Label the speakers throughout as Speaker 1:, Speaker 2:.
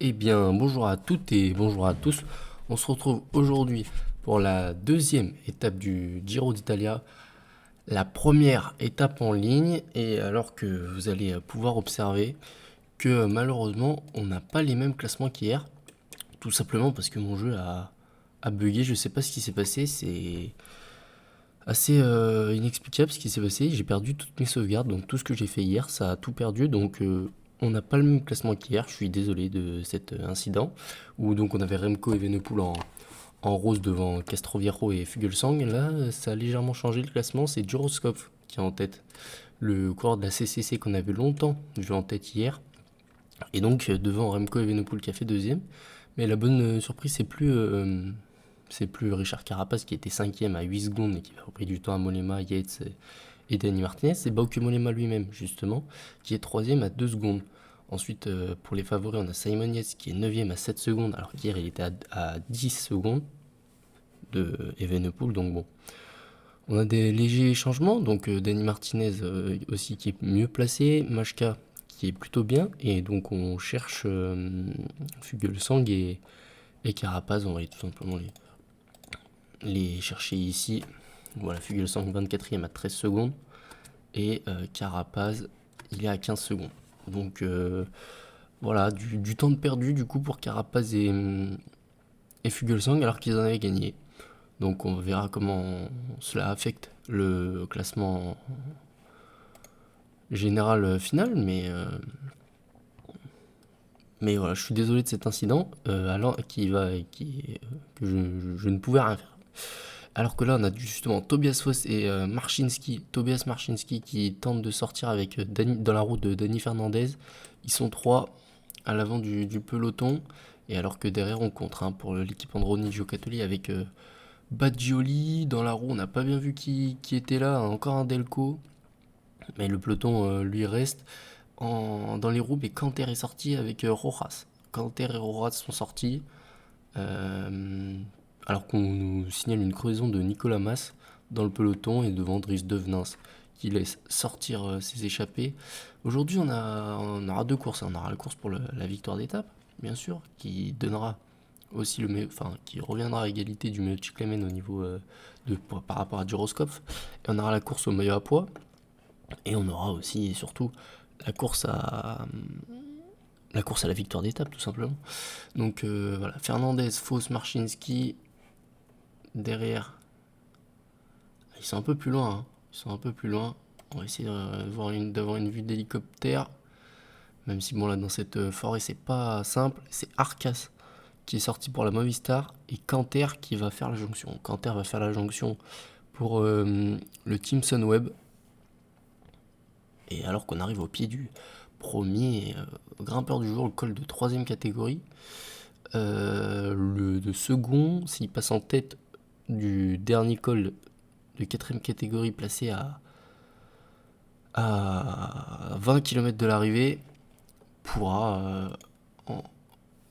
Speaker 1: Eh bien, bonjour à toutes et bonjour à tous. On se retrouve aujourd'hui pour la deuxième étape du Giro d'Italia, la première étape en ligne, et alors que vous allez pouvoir observer que malheureusement, on n'a pas les mêmes classements qu'hier, tout simplement parce que mon jeu a bugué. Je sais pas ce qui s'est passé, c'est assez inexplicable ce qui s'est passé. J'ai perdu toutes mes sauvegardes, donc tout ce que j'ai fait hier, ça a tout perdu. Donc on n'a pas le même classement qu'hier. Je suis désolé de cet incident. Où donc on avait Remco Evenepoel en rose devant Castroviejo et Fuglsang. Là, ça a légèrement changé le classement. C'est Juroskov qui est en tête. Le coureur de la CCC qu'on avait longtemps vu en tête hier. Et donc devant Remco Evenepoel qui a fait deuxième. Mais la bonne surprise, c'est plus Richard Carapace qui était cinquième à 8 secondes et qui a repris du temps à Mollema, Yates et Dani Martinez. C'est Bauke Mollema lui-même, justement, qui est troisième à 2 secondes. Ensuite, pour les favoris, on a Simon Yates qui est neuvième à 7 secondes, alors qu'hier il était à 10 secondes de Evenepoel. Donc bon, on a des légers changements. Donc Dani Martinez aussi qui est mieux placé, Majka qui est plutôt bien. Et donc on cherche Fuglsang et Carapace. On va aller tout simplement les chercher ici. Voilà, Fuglsang 24e à 13 secondes. Et Carapace, il est à 15 secondes. Donc voilà, du temps de perdu du coup pour Carapace et Fuglsang alors qu'ils en avaient gagné. Donc on verra comment cela affecte le classement général final, mais voilà, je suis désolé de cet incident que je ne pouvais rien faire. Alors que là, on a justement Tobias Foss et Tobias Marchinski qui tentent de sortir avec dans la route de Dani Fernandez. Ils sont trois à l'avant du peloton. Et alors que derrière, on compte pour l'équipe Androni Giocattoli avec Badgioli. Dans la roue, on n'a pas bien vu qui était là. Encore un Delco. Mais le peloton, lui, reste dans les roues. Et Canter est sorti avec Rojas. Canter et Rojas sont sortis. Euh, alors qu'on nous signale une crevaison de Nicolas Mas dans le peloton et devant Dries Devenins qui laisse sortir ses échappés. Aujourd'hui, on aura deux courses. On aura la course pour la victoire d'étape, bien sûr, qui donnera aussi qui reviendra à égalité du maillot de Chiclamen au niveau par rapport à Duroskopf. Et on aura la course au maillot à poids. Et on aura aussi et surtout la course à la victoire d'étape, tout simplement. Donc voilà, Fernandez, Foss, Marchinski, derrière, ils sont un peu plus loin. Ils sont un peu plus loin. On va essayer d'avoir une vue d'hélicoptère. Même si bon là dans cette forêt c'est pas simple. C'est Arcas qui est sorti pour la Movistar et Canter qui va faire la jonction. Canter va faire la jonction pour le Team Sunweb. Et alors qu'on arrive au pied du premier grimpeur du jour, le col de 3ème catégorie. Le second, s'il passe en tête du dernier col de 4ème catégorie placé à 20 km de l'arrivée, pourra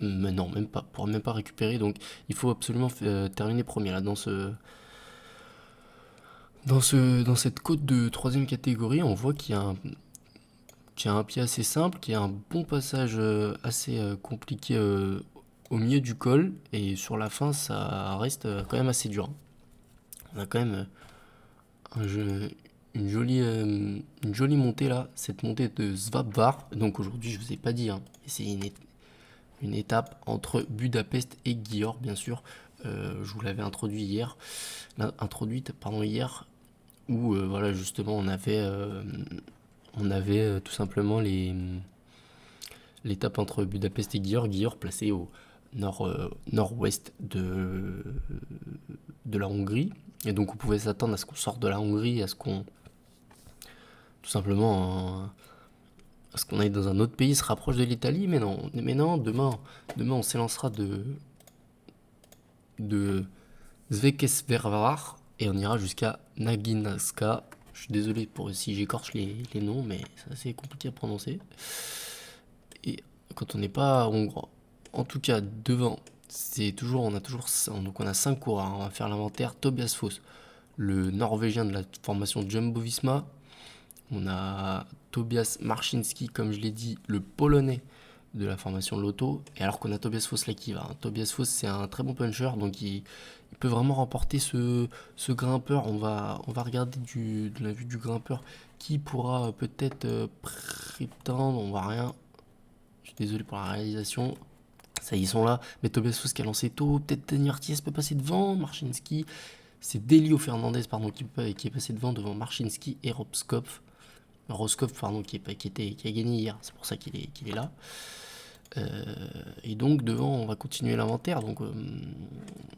Speaker 1: mais non, pourra même pas récupérer. Donc il faut absolument terminer premier là dans cette côte de 3ème catégorie. On voit qu'il y a un pied assez simple, qu'il y a un bon passage assez compliqué au milieu du col, et sur la fin ça reste quand même assez dur. On a quand même un une jolie montée là, cette montée de Svabvar. Donc aujourd'hui je vous ai pas dit, c'est une étape entre Budapest et Győr bien sûr. Je vous l'avais introduite hier, où voilà justement on avait tout simplement l'étape entre Budapest et Győr, Győr placé au nord-ouest de la Hongrie. Et donc on pouvait s'attendre à ce qu'on sorte de la Hongrie, à ce qu'on tout simplement à ce qu'on aille dans un autre pays, se rapproche de l'Italie, mais non, demain on s'élancera de Zvekesvervar et on ira jusqu'à Naginaska. Je suis désolé pour si j'écorche les noms, mais c'est assez compliqué à prononcer. Et quand on n'est pas hongrois. En tout cas, devant, donc on a 5 coureurs. On va faire l'inventaire. Tobias Foss, le Norvégien de la formation Jumbo-Visma. On a Tobias Marchinski, comme je l'ai dit, le Polonais de la formation Lotto. Et alors qu'on a Tobias Foss là qui va. Tobias Foss, c'est un très bon puncher, donc il peut vraiment remporter ce grimpeur. On va regarder de la vue du grimpeur qui pourra peut-être prétendre. On voit rien. Je suis désolé pour la réalisation. Ça, ils sont là. Mais Tobias Foss qui a lancé tôt. Peut-être Dani Ortiz peut passer devant. Marchinski. C'est Delio Fernandez pardon, qui est passé devant Marchinski et Roscoff pardon, qui a gagné hier. C'est pour ça qu'il est là. Et donc devant, on va continuer l'inventaire. Donc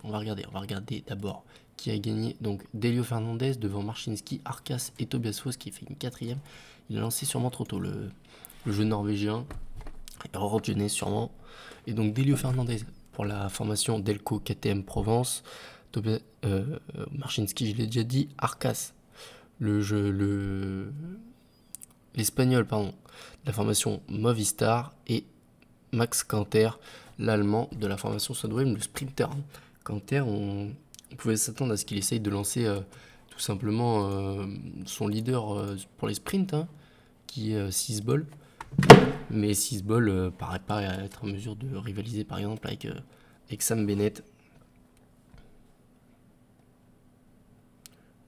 Speaker 1: on va regarder d'abord qui a gagné. Donc Delio Fernandez devant Marchinski, Arcas et Tobias Foss qui fait une quatrième. Il a lancé sûrement trop tôt le jeu norvégien. Erreur jeunesse sûrement. Et donc Delio Fernandez pour la formation Delco KTM Provence. Marchinski, je l'ai déjà dit. Arcas, l'espagnol, pardon, de la formation Movistar. Et Max Canter, l'allemand de la formation Sunweb, le sprinter. Canter, on pouvait s'attendre à ce qu'il essaye de lancer tout simplement son leader pour les sprints, qui est 6 balles. Mais 6 balles paraît pas être en mesure de rivaliser par exemple avec Sam Bennett.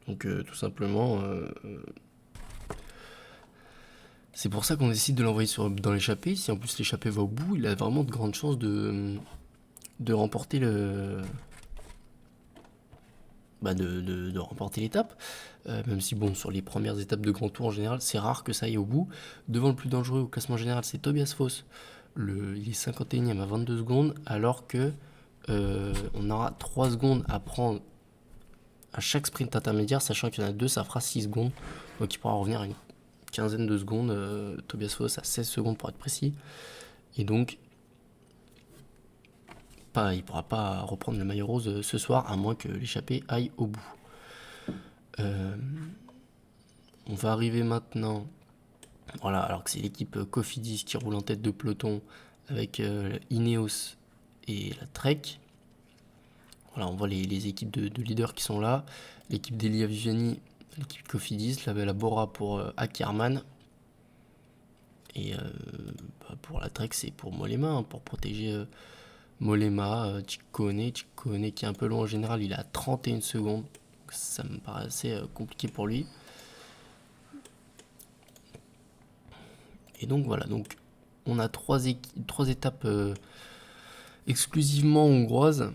Speaker 1: Donc tout simplement, c'est pour ça qu'on décide de l'envoyer dans l'échappée. Si en plus l'échappée va au bout, il a vraiment de grandes chances de remporter de remporter l'étape. Même si bon, sur les premières étapes de Grand Tour en général, c'est rare que ça aille au bout. Devant le plus dangereux au classement général, c'est Tobias Foss. Il est 51e à 22 secondes, alors que on aura 3 secondes à prendre à chaque sprint intermédiaire, sachant qu'il y en a 2, ça fera 6 secondes. Donc il pourra revenir à une quinzaine de secondes. Tobias Foss à 16 secondes pour être précis. Et donc, il ne pourra pas reprendre le maillot rose ce soir, à moins que l'échappée aille au bout. On va arriver maintenant. Voilà, alors que c'est l'équipe Cofidis qui roule en tête de peloton avec Ineos et la Trek. Voilà, on voit les équipes de leaders qui sont là. L'équipe d'Elia Viviani, l'équipe Cofidis, la Bora pour Ackermann. Et pour la Trek, c'est pour Mollema, pour protéger Mollema, Ciccone qui est un peu long en général, il est à 31 secondes. Donc ça me paraît assez compliqué pour lui. Et donc voilà, donc on a trois étapes exclusivement hongroises.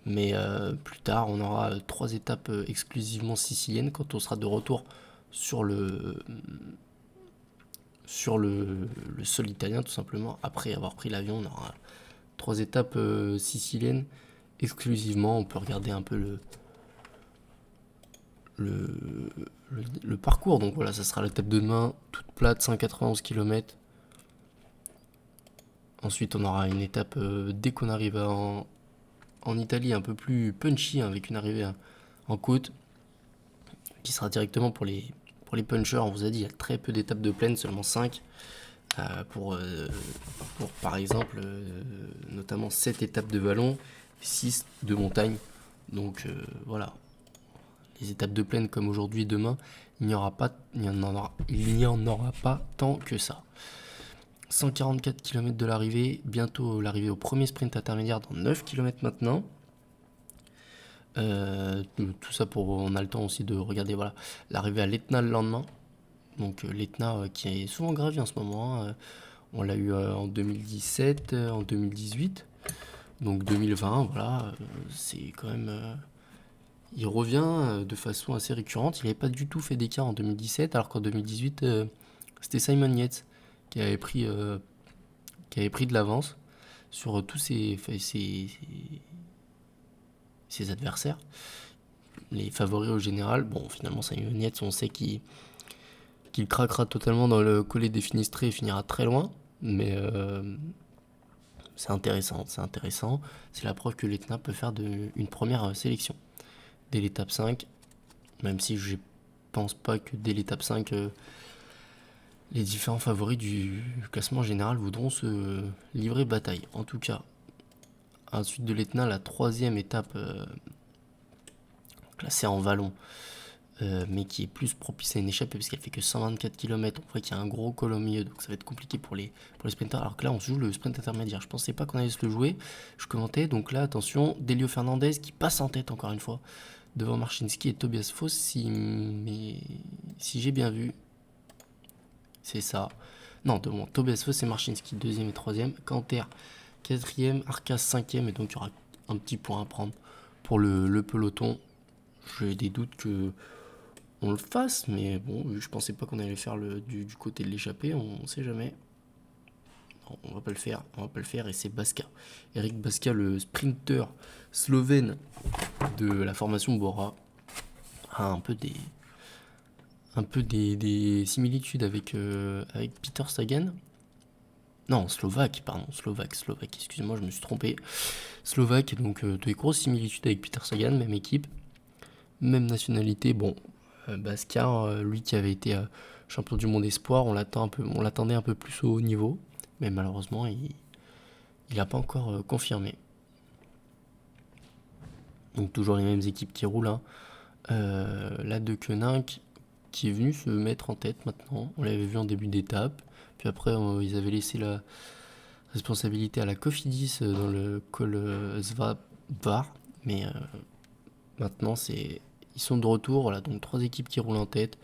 Speaker 1: Mais plus tard, on aura 3 étapes exclusivement siciliennes quand on sera de retour sur le sol italien, tout simplement. Après avoir pris l'avion, on aura 3 étapes siciliennes exclusivement. On peut regarder un peu le parcours. Donc voilà, ça sera l'étape de demain, toute plate, 191 km. Ensuite, on aura une étape dès qu'on arrive en Italie, un peu plus punchy, avec une arrivée en côte, qui sera directement pour les punchers. On vous a dit, il y a très peu d'étapes de plaine, seulement 5. Pour par exemple, notamment 7 étapes de vallon, 6 de montagne. Donc voilà, les étapes de plaine comme aujourd'hui et demain, il n'y en aura pas tant que ça. 144 km de l'arrivée, bientôt l'arrivée au premier sprint intermédiaire dans 9 km maintenant. Tout ça on a le temps aussi de regarder voilà, l'arrivée à l'Etna le lendemain. Donc l'Etna qui est souvent gravi en ce moment. On l'a eu en 2017, en 2018. Donc 2020, voilà, c'est quand même... il revient de façon assez récurrente. Il n'avait pas du tout fait d'écart en 2017, alors qu'en 2018, c'était Simon Yates qui avait pris de l'avance sur tous ses adversaires, les favoris au général. Bon, finalement, Simon Yates, on sait qu'il craquera totalement dans le collet des Finistrés et finira très loin, mais c'est intéressant. C'est la preuve que l'Etna peut faire une première sélection dès l'étape 5, même si je pense pas que dès l'étape 5, les différents favoris du classement général voudront se livrer bataille. En tout cas, ensuite de l'Etna, la 3e étape classée en vallon, mais qui est plus propice à une échappée parce qu'elle fait que 124 km. On voit qu'il y a un gros col au milieu, donc ça va être compliqué pour les sprinters. Alors que là, on se joue le sprint intermédiaire. Je pensais pas qu'on allait se le jouer. Je commentais, donc là, attention, Delio Fernandez qui passe en tête encore une fois devant Marcinski et Tobias Foss. Si j'ai bien vu, c'est ça. Non, devant Tobias Foss et Marcinski, deuxième et troisième. Canter, quatrième. Arcas, cinquième. Et donc, il y aura un petit point à prendre pour le peloton. J'ai des doutes que on le fasse, mais bon, je pensais pas qu'on allait faire du côté de l'échappée, on sait jamais. Non, on va pas le faire, et c'est Baska. Eric Baska, le sprinter slovène de la formation Bora, a un peu des similitudes avec Peter Sagan. Non, Slovaque, excusez-moi, je me suis trompé. Slovaque, donc des grosses similitudes avec Peter Sagan, même équipe, même nationalité. Bon, Baska, lui qui avait été champion du monde espoir, on l'attendait un peu plus au haut niveau, mais malheureusement, il n'a pas encore confirmé. Donc toujours les mêmes équipes qui roulent, hein. La De Koninck qui est venu se mettre en tête maintenant. On l'avait vu en début d'étape. Puis après, ils avaient laissé la responsabilité à la Cofidis dans le col Svalbard. Mais maintenant, ils sont de retour. Voilà, donc 3 équipes qui roulent en tête.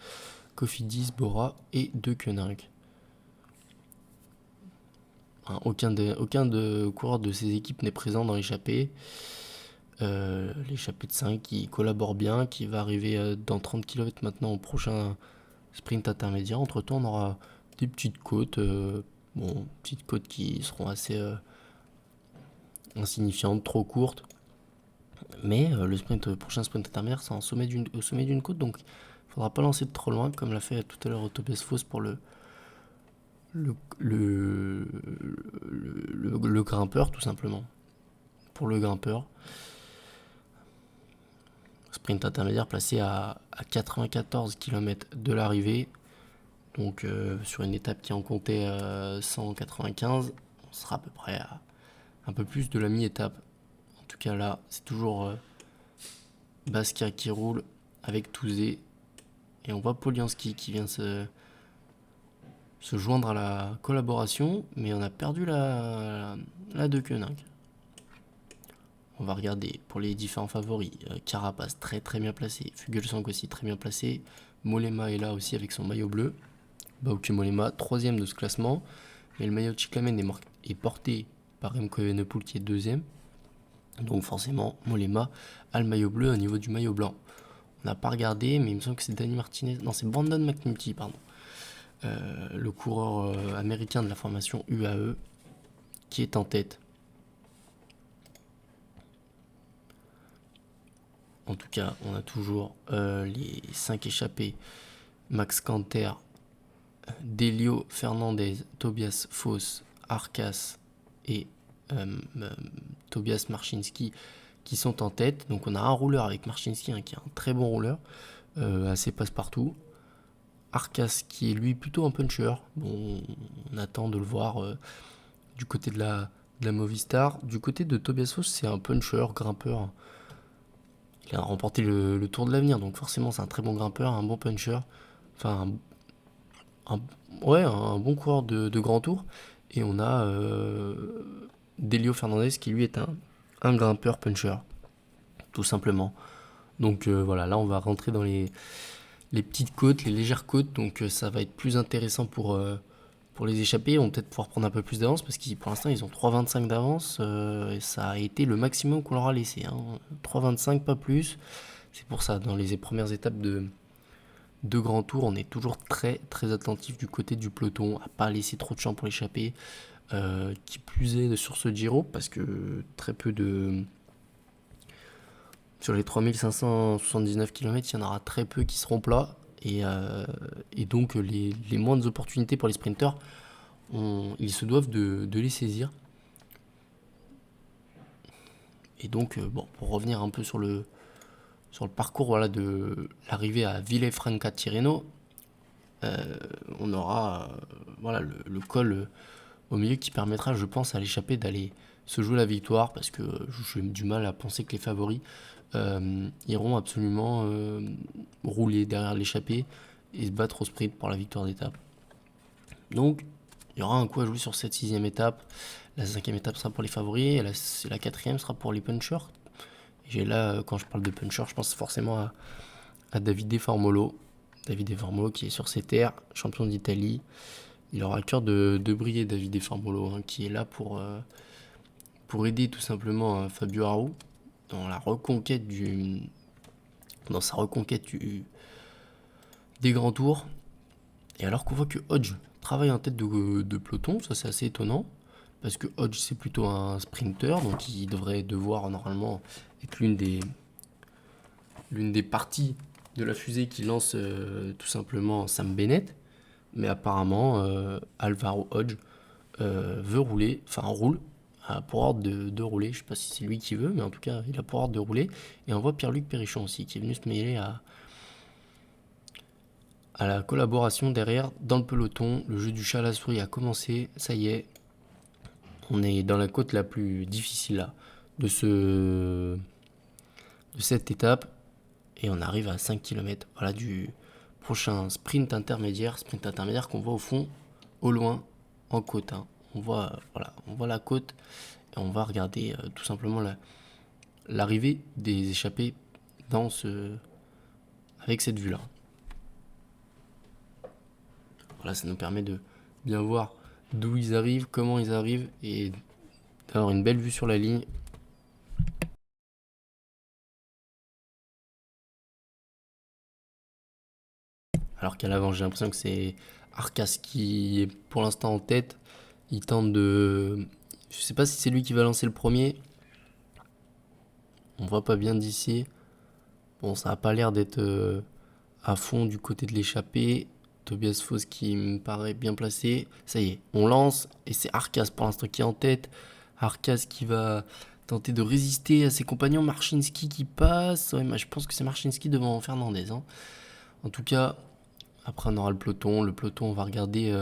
Speaker 1: Cofidis, Bora et De Koninck. Hein, aucun de coureurs de ces équipes n'est présent dans l'échappée. L'échappée de 5 qui collabore bien, qui va arriver dans 30 km maintenant au prochain sprint intermédiaire. Entre temps, on aura des petites côtes, petites côtes qui seront assez insignifiantes, trop courtes. Mais le prochain sprint intermédiaire, c'est au sommet d'une côte, donc il faudra pas lancer de trop loin, comme l'a fait tout à l'heure Tobias Foss pour le grimpeur, tout simplement. Pour le grimpeur. Sprint intermédiaire placé à 94 km de l'arrivée. Donc sur une étape qui en comptait 195, on sera à peu près à un peu plus de la mi-étape. En tout cas là, c'est toujours Baska qui roule avec Touzé. Et on voit Polianski qui vient se joindre à la collaboration, mais on a perdu la De Koninck. On va regarder pour les différents favoris. Carapaz très très bien placé. Fuglsang aussi très bien placé. Mollema est là aussi avec son maillot bleu. Bauke Mollema, 3ème de ce classement. Mais le maillot de Cyclamen est porté par Remco Evenepoel qui est 2ème. Donc forcément, Mollema a le maillot bleu au niveau du maillot blanc. On n'a pas regardé, mais il me semble que c'est Danny Martinez. Non, c'est Brandon McNulty, pardon. Le coureur américain de la formation UAE qui est en tête. En tout cas, on a toujours les 5 échappés. Max Canter, Delio Fernandez, Tobias Foss, Arcas et Tobias Marcinski qui sont en tête. Donc on a un rouleur avec Marcinski qui est un très bon rouleur, assez passe-partout. Arcas qui est lui plutôt un puncher. Bon, on attend de le voir du côté de la Movistar. Du côté de Tobias Foss, c'est un puncher, grimpeur. Il a remporté le Tour de l'Avenir, donc forcément c'est un très bon grimpeur, un bon puncher. Enfin, un bon coureur de grand tour. Et on a Delio Fernandez qui lui est un grimpeur puncher, tout simplement. Donc voilà, là on va rentrer dans les petites côtes, les légères côtes, donc ça va être plus intéressant pour les échappés. On va peut-être pouvoir prendre un peu plus d'avance parce que pour l'instant ils ont 3,25 d'avance et ça a été le maximum qu'on leur a laissé, hein. 3,25, pas plus. C'est pour ça, dans les premières étapes de grand tour, on est toujours très très attentif du côté du peloton, à pas laisser trop de champ pour l'échappée, qui plus est sur ce Giro, parce que très peu de... Sur les 3579 km, il y en aura très peu qui seront plats, et donc les moindres opportunités pour les sprinteurs, ils se doivent de les saisir. Et donc, pour revenir un peu sur le parcours, voilà, de l'arrivée à Villefranca Tirreno, on aura le col au milieu qui permettra, je pense, à l'échappée d'aller se jouer la victoire parce que j'ai du mal à penser que les favoris iront absolument rouler derrière l'échappée et se battre au sprint pour la victoire d'étape. Donc, il y aura un coup à jouer sur cette 6e étape. La 5e étape sera pour les favoris et la 4e sera pour les punchers. Et là, quand je parle de punchers, je pense forcément à Davide Formolo. Davide Formolo qui est sur ses terres, champion d'Italie. Il aura à cœur de briller, Davide Formolo, hein, qui est là pour aider tout simplement Fabio Aru dans sa reconquête des grands tours. Et alors qu'on voit que Hodge travaille en tête de peloton, ça c'est assez étonnant, parce que Hodge c'est plutôt un sprinter, donc il devrait devoir normalement être l'une des parties de la fusée qui lance tout simplement Sam Bennett. Mais apparemment, Alvaro Hodge roule, a pour ordre de rouler. Je sais pas si c'est lui qui veut, mais en tout cas, il a pour ordre de rouler. Et on voit Pierre-Luc Périchon aussi, qui est venu se mêler à la collaboration derrière dans le peloton. Le jeu du chat à la souris a commencé, ça y est. On est dans la côte la plus difficile là, de cette étape. Et on arrive à 5 km voilà, du prochain sprint intermédiaire qu'on voit au fond, au loin, en côte. Hein. On voit la côte et on va regarder tout simplement l'arrivée des échappés avec cette vue-là. Voilà, ça nous permet de bien voir d'où ils arrivent, comment ils arrivent et d'avoir une belle vue sur la ligne. Alors qu'à l'avant, j'ai l'impression que c'est Arcas qui est pour l'instant en tête. Il tente de... Je sais pas si c'est lui qui va lancer le premier. On voit pas bien d'ici. Bon, ça a pas l'air d'être à fond du côté de l'échappée. Tobias Foss qui me paraît bien placé. Ça y est, on lance et c'est Arcas pour l'instant qui est en tête. Arcas qui va tenter de résister à ses compagnons. Marchinski qui passe. Ouais, je pense que c'est Marchinski devant Fernandez. Hein. En tout cas, après on aura le peloton. Le peloton, on va regarder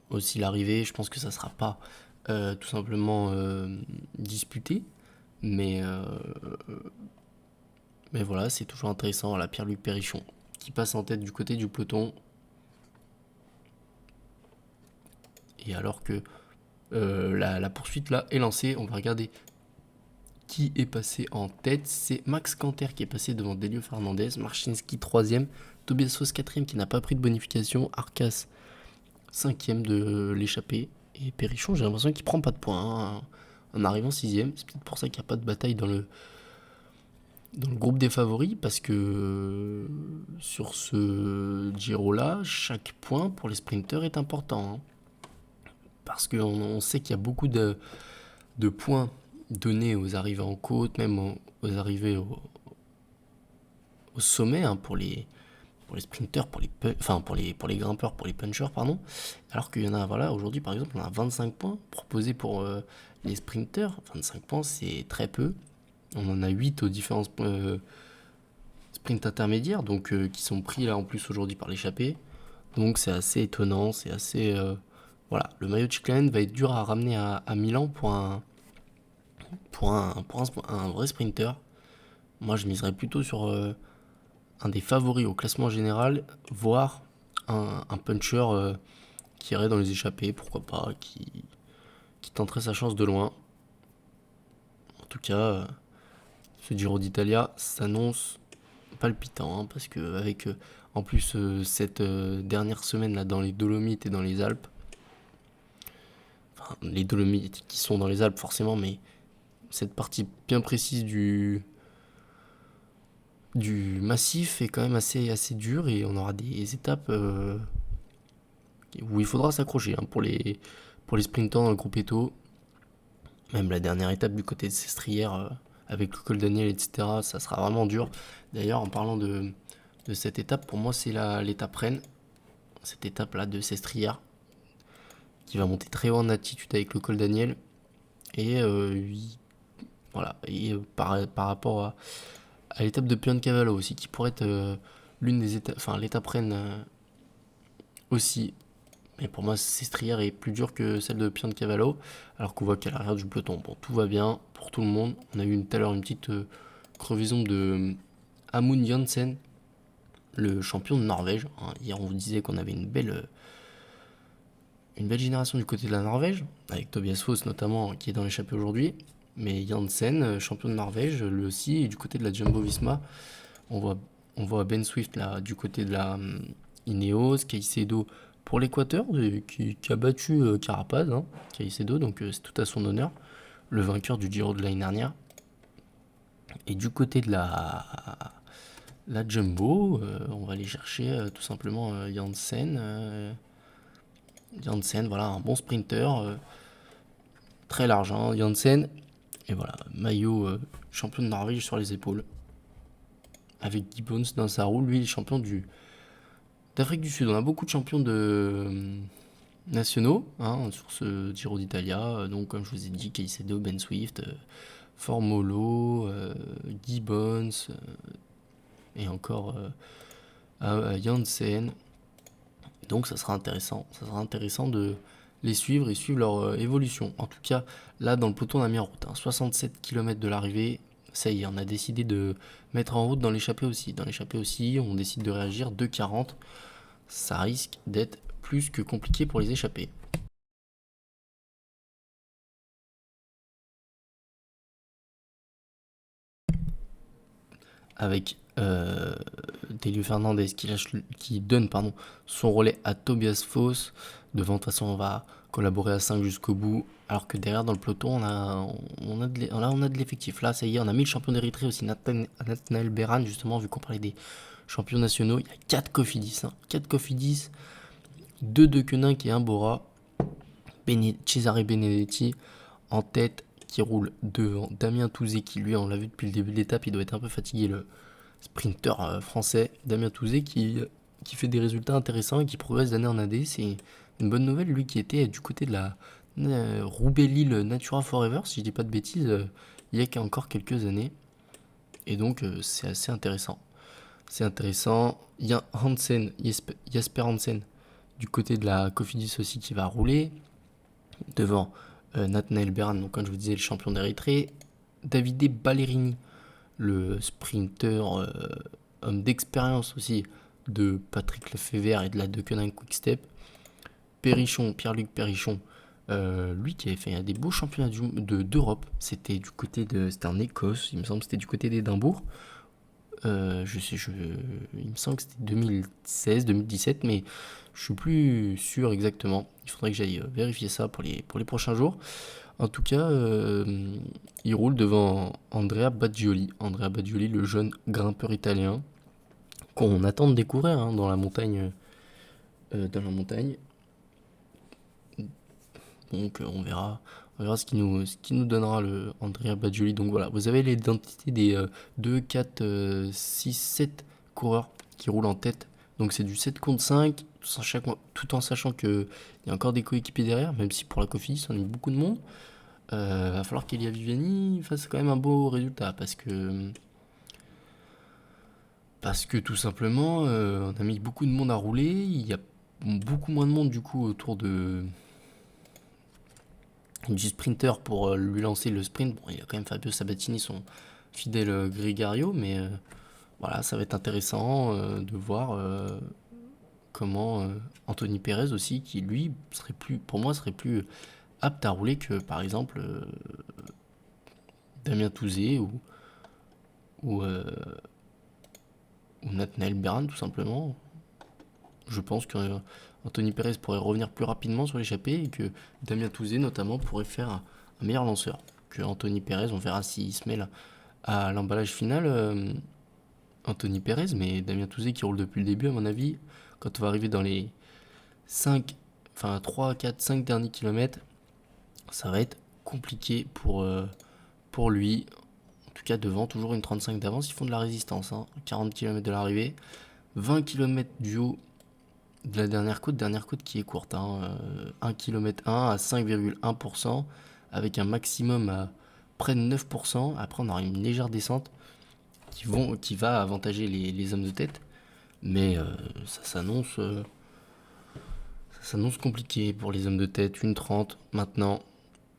Speaker 1: aussi l'arrivée. Je pense que ça sera pas tout simplement disputé. Mais voilà, c'est toujours intéressant. Voilà, Pierre-Luc Périchon qui passe en tête du côté du peloton. Et alors que la poursuite là est lancée, on va regarder qui est passé en tête. C'est Max Canter qui est passé devant Delio Fernandez, Marchinski 3ème, Tobias Foss 4ème qui n'a pas pris de bonification, Arcas 5ème de l'échappée. Et Périchon, j'ai l'impression qu'il prend pas de points hein, en arrivant 6ème. C'est peut-être pour ça qu'il n'y a pas de bataille dans le groupe des favoris, parce que sur ce Giro-là, chaque point pour les sprinteurs est important. Hein, parce qu'on sait qu'il y a beaucoup de points donnés aux arrivées en côte, même aux arrivées au sommet, hein, pour les sprinteurs, pour les grimpeurs, pour les punchers, pardon. Alors qu'il y en a, voilà, aujourd'hui par exemple, on a 25 points proposés pour les sprinteurs. 25 points, c'est très peu. On en a 8 aux différents sprints intermédiaires, donc qui sont pris là en plus aujourd'hui par l'échappée. Donc c'est assez étonnant, c'est assez... voilà, le maillot de Chicane va être dur à ramener à Milan pour un vrai sprinter. Moi je miserais plutôt sur un des favoris au classement général, voire un puncher qui irait dans les échappées, pourquoi pas, qui tenterait sa chance de loin. En tout cas, ce Giro d'Italia s'annonce palpitant, hein, parce que avec en plus cette dernière semaine là dans les Dolomites et dans les Alpes, enfin les Dolomites qui sont dans les Alpes forcément, mais cette partie bien précise du massif est quand même assez dure et on aura des étapes où il faudra s'accrocher hein, pour les sprinters dans le groupe Eto. Même la dernière étape du côté de Sestrières avec le col Daniel, etc. Ça sera vraiment dur. D'ailleurs, en parlant de cette étape, pour moi, c'est l'étape reine. Cette étape-là de Sestrières, qui va monter très haut en altitude avec le col Daniel. Et voilà. Et par rapport à l'étape de Piancavallo aussi, qui pourrait être l'une des étapes, enfin l'étape reine aussi. Mais pour moi, Sestriere est plus dure que celle de Piancavallo, alors qu'on voit qu'à l'arrière du peloton, bon, tout va bien pour tout le monde. On a eu tout à l'heure une petite crevaison de Amund Jansen, le champion de Norvège. Hein. Hier, on vous disait qu'on avait une belle génération du côté de la Norvège, avec Tobias Foss notamment, qui est dans l'échappée aujourd'hui. Mais Jansen, champion de Norvège, lui aussi, et du côté de la Jumbo-Visma, on voit, on voit Ben Swift là, du côté de la Ineos, Caicedo pour l'Équateur, qui a battu Carapaz, hein, Caicedo, donc c'est tout à son honneur, le vainqueur du Giro de l'année dernière. Et du côté de la Jumbo, on va aller chercher tout simplement Jansen. Jansen, voilà, un bon sprinter, très large, hein, Jansen. Et voilà, maillot champion de Norvège sur les épaules. Avec Gibbons dans sa roue, lui il est champion d'Afrique du Sud. On a beaucoup de champions nationaux hein, sur ce Giro d'Italia. Donc comme je vous ai dit, Caicedo, Ben Swift, Formolo, Gibbons et encore Janssen. Donc ça sera intéressant de les suivre et suivre leur évolution. En tout cas, là dans le peloton on a mis en route 67 km de l'arrivée. Ça y est, on a décidé de mettre en route dans l'échappée aussi. Dans l'échappée aussi, on décide de réagir 2,40. Ça risque d'être plus que compliqué pour les échappés. Avec Delio Fernandez qui donne son relais à Tobias Foss. Devant, de toute façon, on va collaborer à 5 jusqu'au bout. Alors que derrière, dans le peloton, on a de l'effectif. Là, ça y est, on a mis le champion d'Érythrée aussi, Nathanael Beran, justement, vu qu'on parlait des champions nationaux. Il y a 4 Cofidis. 4 Cofidis, 2 de Koenig et 1 Bora. Cesare Benedetti en tête, qui roule devant Damien Touzé, qui lui, on l'a vu depuis le début de l'étape, il doit être un peu fatigué, le sprinter français. Damien Touzé qui fait des résultats intéressants et qui progresse d'année en année. C'est une bonne nouvelle, lui qui était du côté de la Roubaix-Lille Natura Forever, si je dis pas de bêtises, il y a encore quelques années. Et donc c'est assez intéressant. C'est intéressant. Il y a Jasper Hansen, du côté de la Cofidis aussi, qui va rouler. Devant Nathanael Beran, donc comme je vous disais, le champion d'Érythrée. Davide Ballerini, le sprinter, homme d'expérience aussi, de Patrick Lefebvre et de la Deceuninck Quick-Step. Pierre-Luc Perrichon, lui qui avait fait des beaux championnats d'Europe. C'était en Écosse, il me semble que c'était du côté d'Édimbourg. Il me semble que c'était 2016, 2017, mais je suis plus sûr exactement. Il faudrait que j'aille vérifier ça pour les prochains jours. En tout cas, il roule devant Andrea Baggioli. Andrea Baggioli, le jeune grimpeur italien qu'on attend de découvrir hein, dans la montagne. Donc on verra ce qui nous donnera le Andrea Baggioli. Donc voilà, vous avez l'identité des 2, 4, 6, 7 coureurs qui roulent en tête. Donc c'est du 7 contre 5, tout en sachant qu'il y a encore des coéquipiers derrière, même si pour la Cofidis on a eu beaucoup de monde. Va falloir qu'Elia Viviani fasse quand même un beau résultat parce que tout simplement on a mis beaucoup de monde à rouler. Il y a beaucoup moins de monde du coup autour du sprinter pour lui lancer le sprint. Bon, il y a quand même Fabio Sabatini, son fidèle Gregario, mais voilà, ça va être intéressant de voir comment Anthony Perez aussi, qui lui pour moi serait plus apte à rouler que par exemple Damien Touzé ou Nathanael Beran tout simplement. Je pense que Anthony Perez pourrait revenir plus rapidement sur l'échappée et que Damien Touzé notamment pourrait faire un meilleur lanceur que Anthony Perez. On verra s'il se mêle à l'emballage final Anthony Perez, mais Damien Touzé qui roule depuis le début à mon avis, quand on va arriver dans les 3, 4, 5 derniers kilomètres, ça va être compliqué pour lui. En tout cas devant, toujours une 35 d'avance, ils font de la résistance, 40 km de l'arrivée, 20 km du haut de la dernière côte qui est courte, 1 km 1 à 5,1%, avec un maximum à près de 9%. Après on aura une légère descente qui va avantager les hommes de tête, mais ça s'annonce Ça s'annonce compliqué pour les hommes de tête. 1:30 maintenant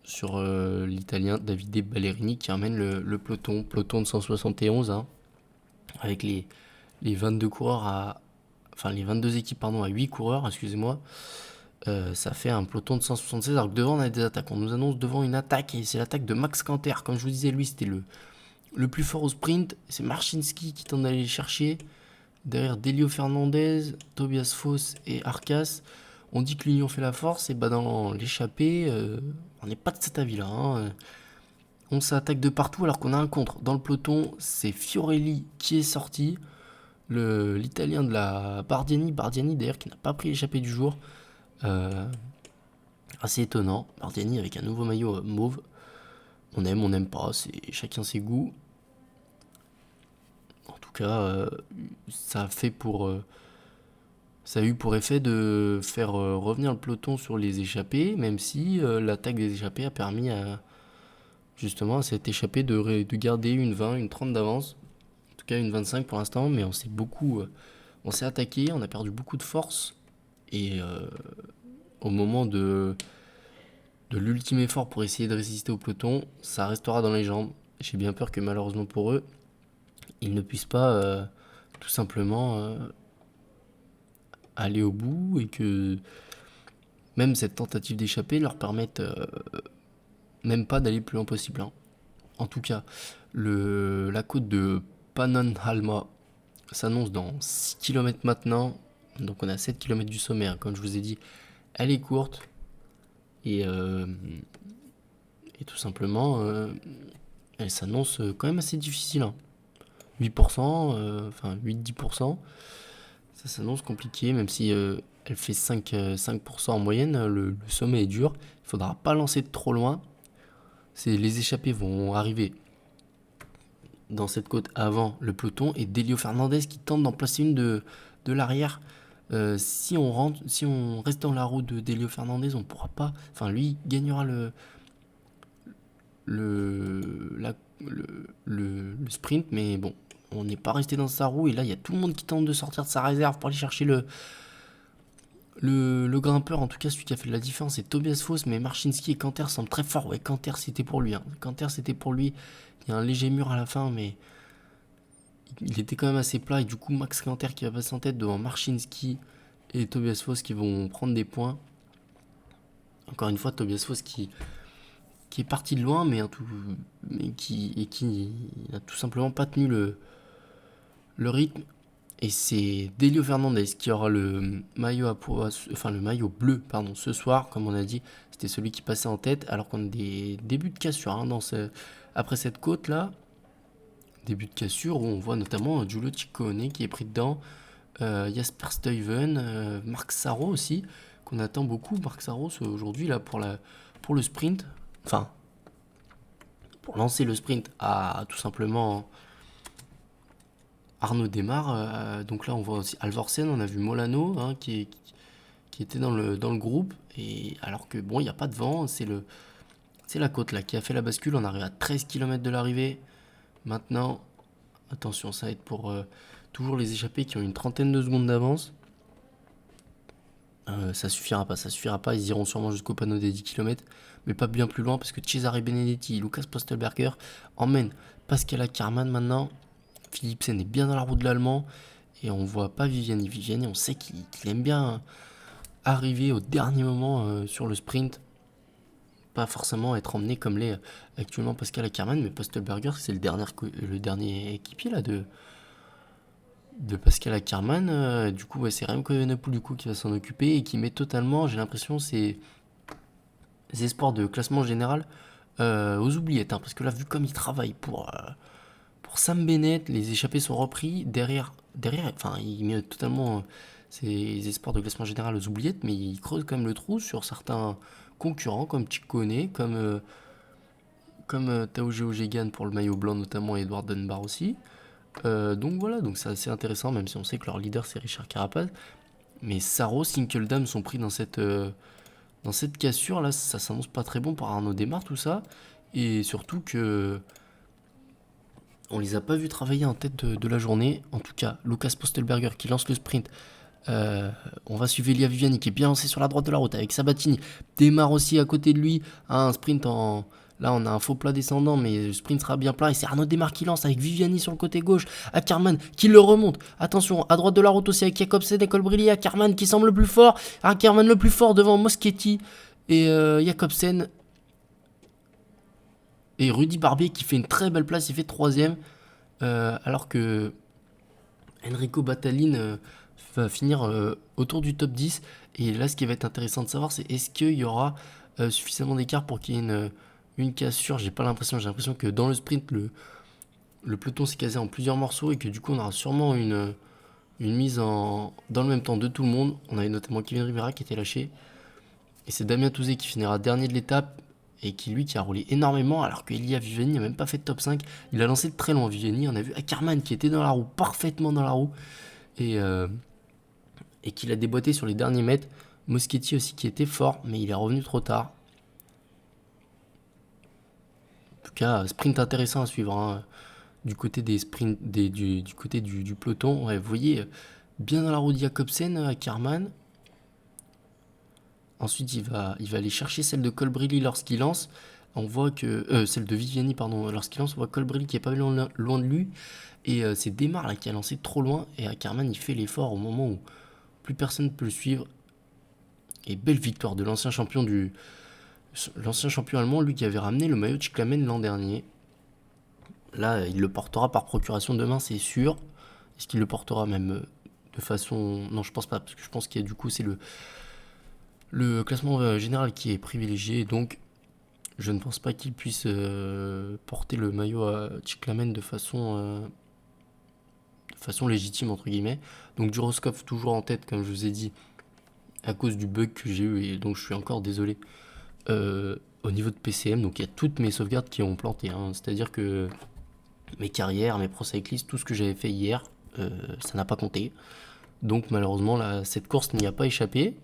Speaker 1: sur l'Italien Davide Ballerini qui emmène le peloton de 171, hein, avec les 22 coureurs à... Enfin, les 22 équipes, pardon, à 8 coureurs, excusez-moi. Ça fait un peloton de 176, alors que devant on a des attaques. On nous annonce devant une attaque, et c'est l'attaque de Max Canter. Comme je vous disais, lui c'était le plus fort au sprint. C'est Marcinski qui tente d'aller chercher. Derrière Delio Fernandez, Tobias Foss et Arcas. On dit que l'union fait la force, et bah dans l'échappée, on n'est pas de cet avis-là, hein. On s'attaque de partout alors qu'on a un contre. Dans le peloton, c'est Fiorelli qui est sorti. L'italien de la Bardiani d'ailleurs qui n'a pas pris l'échappée du jour. Assez étonnant. Bardiani avec un nouveau maillot mauve. On n'aime pas, c'est chacun ses goûts. En tout cas, ça a eu pour effet de faire revenir le peloton sur les échappées, même si l'attaque des échappées a permis justement à cette échappée de garder une 20, une 30 d'avance. En tout cas une 25 pour l'instant, mais on s'est attaqué, on a perdu beaucoup de force. Et au moment de l'ultime effort pour essayer de résister au peloton, ça restera dans les jambes. J'ai bien peur que malheureusement pour eux, ils ne puissent pas tout simplement aller au bout, et que même cette tentative d'échapper leur permette même pas d'aller le plus loin possible, hein. En tout cas, la côte de Pannonhalma s'annonce dans 6 km maintenant. Donc on est à 7 km du sommet, hein. Comme je vous ai dit, elle est courte. Et tout simplement, elle s'annonce quand même assez difficile, hein. 8%, enfin 8-10%. Ça s'annonce compliqué, même si elle fait 5% en moyenne. Le sommet est dur. Il faudra pas lancer de trop loin. Les échappées vont arriver dans cette côte avant le peloton, et Delio Fernandez qui tente d'en placer une de l'arrière. Si on reste dans la route de Delio Fernandez, on pourra pas. Enfin, lui gagnera le sprint, mais bon, on n'est pas resté dans sa roue. Et là, il y a tout le monde qui tente de sortir de sa réserve pour aller chercher le grimpeur. En tout cas, celui qui a fait de la différence, c'est Tobias Foss, mais Marcinski et Canter semblent très forts. Ouais, Canter, c'était pour lui, hein. Canter, c'était pour lui. Il y a un léger mur à la fin, mais il était quand même assez plat. Et du coup, Max Canter qui va passer en tête devant Marcinski et Tobias Foss qui vont prendre des points. Encore une fois, Tobias Foss qui est parti de loin, mais qui n'a tout simplement pas tenu le rythme. Et c'est Delio Fernandez qui aura le maillot le maillot bleu, pardon, ce soir. Comme on a dit, c'était celui qui passait en tête, alors qu'on a des débuts de cassure, hein, après cette côte là. Début de cassure où on voit notamment Giulio Ciccone qui est pris dedans, Jasper Stuyven, Marc Sarro aussi, qu'on attend beaucoup. Marc Sarro aujourd'hui là pour le sprint, enfin pour lancer le sprint à tout simplement Arnaud Démarre. Donc là on voit aussi Alvorsen, on a vu Molano, hein, qui était dans le groupe, et alors que bon, il n'y a pas de vent, c'est la côte là qui a fait la bascule. On arrive à 13 km de l'arrivée. Maintenant, attention, ça va être pour toujours les échappés qui ont une trentaine de secondes d'avance. Ça suffira pas, ils iront sûrement jusqu'au panneau des 10 km, mais pas bien plus loin, parce que Cesare Benedetti et Lucas Postelberger emmènent Pascal Ackermann maintenant. Philipsen est bien dans la roue de l'Allemand, et on voit pas Viviani, on sait qu'il aime bien arriver au dernier moment sur le sprint, pas forcément être emmené comme l'est actuellement Pascal Ackermann. Mais Postelberger, c'est le dernier équipier là de Pascal Ackermann. Du coup, ouais, c'est Remco Evenepoel du coup qui va s'en occuper, et qui met totalement, j'ai l'impression, ses espoirs de classement général aux oubliettes, hein, parce que là, vu comme il travaille pour Sam Bennett, les échappés sont repris derrière, enfin, il met totalement ses espoirs de classement général aux oubliettes, mais il creuse quand même le trou sur certains concurrents comme Ciccone, comme Tao Geoghegan pour le maillot blanc notamment, et Edward Dunbar aussi. Donc voilà, donc c'est assez intéressant, même si on sait que leur leader c'est Richard Carapaz. Mais Sarro, Sinkeldam sont pris dans cette cassure là. Ça s'annonce pas très bon pour Arnaud Démarre, tout ça. Et surtout que on les a pas vus travailler en tête de la journée. En tout cas, Lucas Postelberger qui lance le sprint On va suivre Elia Viviani qui est bien lancé sur la droite de la route avec Sabatini. Démarre aussi à côté de lui. Un sprint en... Là, on a un faux plat descendant, mais le sprint sera bien plat. Et c'est Arnaud Démarre qui lance avec Viviani sur le côté gauche. Ackermann qui le remonte. Attention, à droite de la route aussi avec Jacobsen et Colbrelli. Ackermann qui semble le plus fort. Ackermann le plus fort devant Moschetti et Jacobsen. Et Rudy Barbier qui fait une très belle place. Il fait 3ème. Alors que Enrico Battaglin va finir autour du top 10. Et là, ce qui va être intéressant de savoir, c'est est-ce qu'il y aura suffisamment d'écart pour qu'il y ait une cassure. J'ai l'impression que dans le sprint, le peloton s'est casé en plusieurs morceaux et que du coup, on aura sûrement une mise dans le même temps de tout le monde. On avait notamment Kevin Rivera qui était lâché. Et c'est Damien Touzé qui finira dernier de l'étape et qui a roulé énormément alors qu'Elia Viviani n'a même pas fait de top 5. Il a lancé de très loin Viviani. On a vu Ackermann qui était dans la roue, parfaitement dans la roue. Et qu'il a déboîté sur les derniers mètres. Moschetti aussi qui était fort, mais il est revenu trop tard. En tout cas, sprint intéressant à suivre. Hein. Du côté des sprints, du côté du peloton, ouais, vous voyez, bien dans la roue de Jacobsen, Ackermann. Ensuite, il va aller chercher celle de Colbrelli lorsqu'il lance. On voit que... celle de Viviani, pardon, lorsqu'il lance, on voit Colbrelli qui est pas loin de lui. Et c'est Démarre là, qui a lancé trop loin. Et Ackermann, il fait l'effort au moment où plus personne ne peut le suivre. Et belle victoire de l'ancien champion allemand, lui qui avait ramené le maillot de Cyclamen l'an dernier. Là, il le portera par procuration demain, c'est sûr. Est-ce qu'il le portera même de façon... Non, je pense pas, parce que je pense qu'il y a du coup, c'est le classement général qui est privilégié. Donc, je ne pense pas qu'il puisse porter le maillot à Cyclamen de façon légitime, entre guillemets. Donc, Juroskov toujours en tête, comme je vous ai dit, à cause du bug que j'ai eu, et donc je suis encore désolé. Au niveau de PCM, donc il y a toutes mes sauvegardes qui ont planté. Hein. C'est-à-dire que mes carrières, mes Pro Cyclist, tout ce que j'avais fait hier, ça n'a pas compté. Donc malheureusement, là, cette course n'y a pas échappé.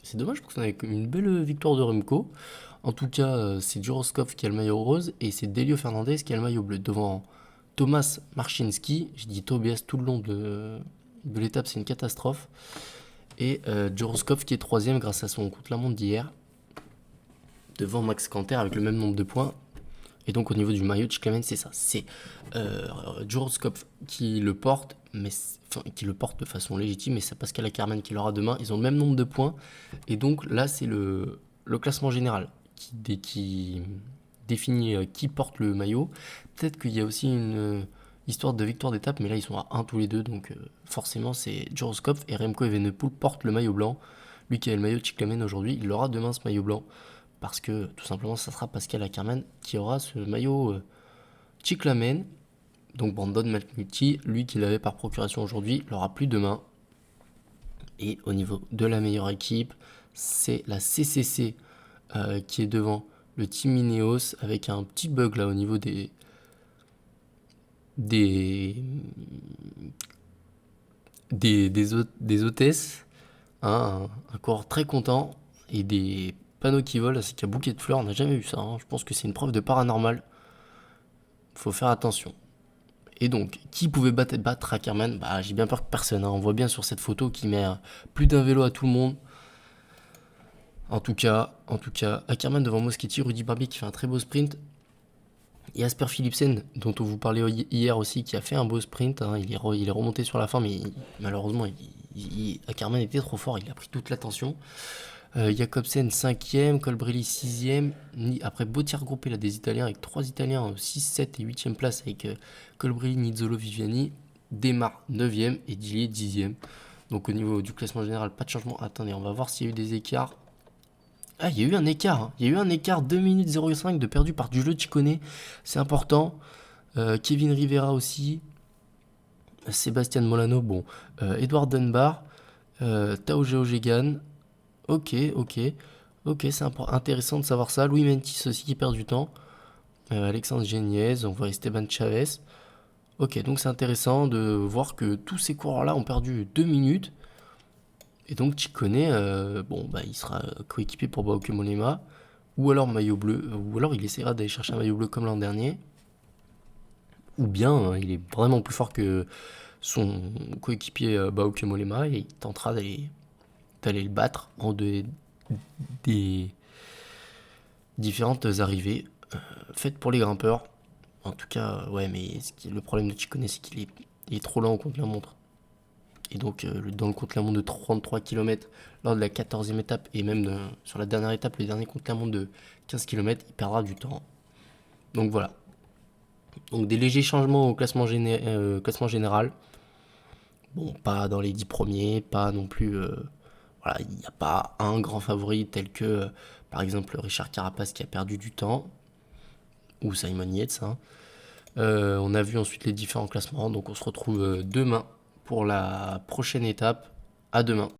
Speaker 1: C'est dommage parce qu'on avait une belle victoire de Remco. En tout cas, c'est Juroskov qui a le maillot rose et c'est Delio Fernandez qui a le maillot bleu. Devant Thomas Marchinski, j'ai dit Tobias tout le long de l'étape, c'est une catastrophe. Et Juroskov qui est 3ème grâce à son contre-la-montre d'hier. Devant Max Canter avec le même nombre de points. Et donc au niveau du maillot de Cyclamen, c'est ça. C'est Juroskov qui le porte, qui le porte de façon légitime, mais c'est Pascal Ackermann qui l'aura demain. Ils ont le même nombre de points. Et donc là, c'est le classement général qui définit qui porte le maillot. Peut-être qu'il y a aussi une histoire de victoire d'étape, mais là ils sont à 1 tous les deux. Donc forcément, c'est Juroskov et Remco Evenepoel portent le maillot blanc. Lui qui a le maillot de Cyclamen aujourd'hui, il aura demain ce maillot blanc. Parce que tout simplement, ça sera Pascal Ackermann qui aura ce maillot Cyclamen. Donc Brandon McNulty, lui qui l'avait par procuration aujourd'hui, l'aura plus demain. Et au niveau de la meilleure équipe, c'est la CCC qui est devant le Team Ineos avec un petit bug là au niveau des hôtesses. Hein, un coureur très content et des panneaux qui volent, c'est qu'il y a bouquet de fleurs, on n'a jamais vu ça. Hein. Je pense que c'est une preuve de paranormal. Faut faire attention. Et donc, qui pouvait battre Ackermann? Bah, j'ai bien peur que personne. Hein. On voit bien sur cette photo qu'il met plus d'un vélo à tout le monde. En tout cas, Ackermann devant Moschetti, Rudy Barbier qui fait un très beau sprint. Et Jasper Philipsen, dont on vous parlait hier aussi, qui a fait un beau sprint. Hein. Il est remonté sur la fin, mais malheureusement, Ackermann était trop fort. Il a pris toute l'attention. Jacobsen 5ème, Colbrelli 6ème. Après beau tir groupé là, des Italiens avec 3 Italiens 6, 7 et 8ème place avec Colbrelli, Nizzolo, Viviani. Démarre 9ème et Dillier 10ème. Donc au niveau du classement général, pas de changement. Attendez, on va voir s'il y a eu des écarts. Ah, il y a eu un écart. Hein. Il y a eu un écart 2 minutes 05 de perdu par Giulio Ciccone. C'est important. Kevin Rivera aussi. Sébastien Molano. Bon. Edouard Dunbar. Tao Geoghegan. Ok, c'est intéressant de savoir ça. Louis Mentis aussi qui perd du temps. Alexandre Geniez, on voit Esteban Chavez. Ok, donc c'est intéressant de voir que tous ces coureurs-là ont perdu 2 minutes. Et donc Ciccone, il sera coéquipé pour Bauke Mollema. Ou alors maillot bleu, ou alors il essaiera d'aller chercher un maillot bleu comme l'an dernier. Ou bien il est vraiment plus fort que son coéquipier Bauke Mollema et il tentera d'aller le battre en des différentes arrivées faites pour les grimpeurs. En tout cas, ouais, mais le problème de Ciccone, c'est il est trop lent au contre-la-montre. Et donc, dans le contre-la-montre de 33 km, lors de la 14e étape, et même sur la dernière étape, le dernier contre-la-montre de 15 km, il perdra du temps. Donc voilà. Donc des légers changements au classement général. Bon, pas dans les 10 premiers, pas non plus... voilà, il n'y a pas un grand favori tel que, par exemple, Richard Carapaz qui a perdu du temps, ou Simon Yates, hein. On a vu ensuite les différents classements, donc on se retrouve demain pour la prochaine étape. À demain.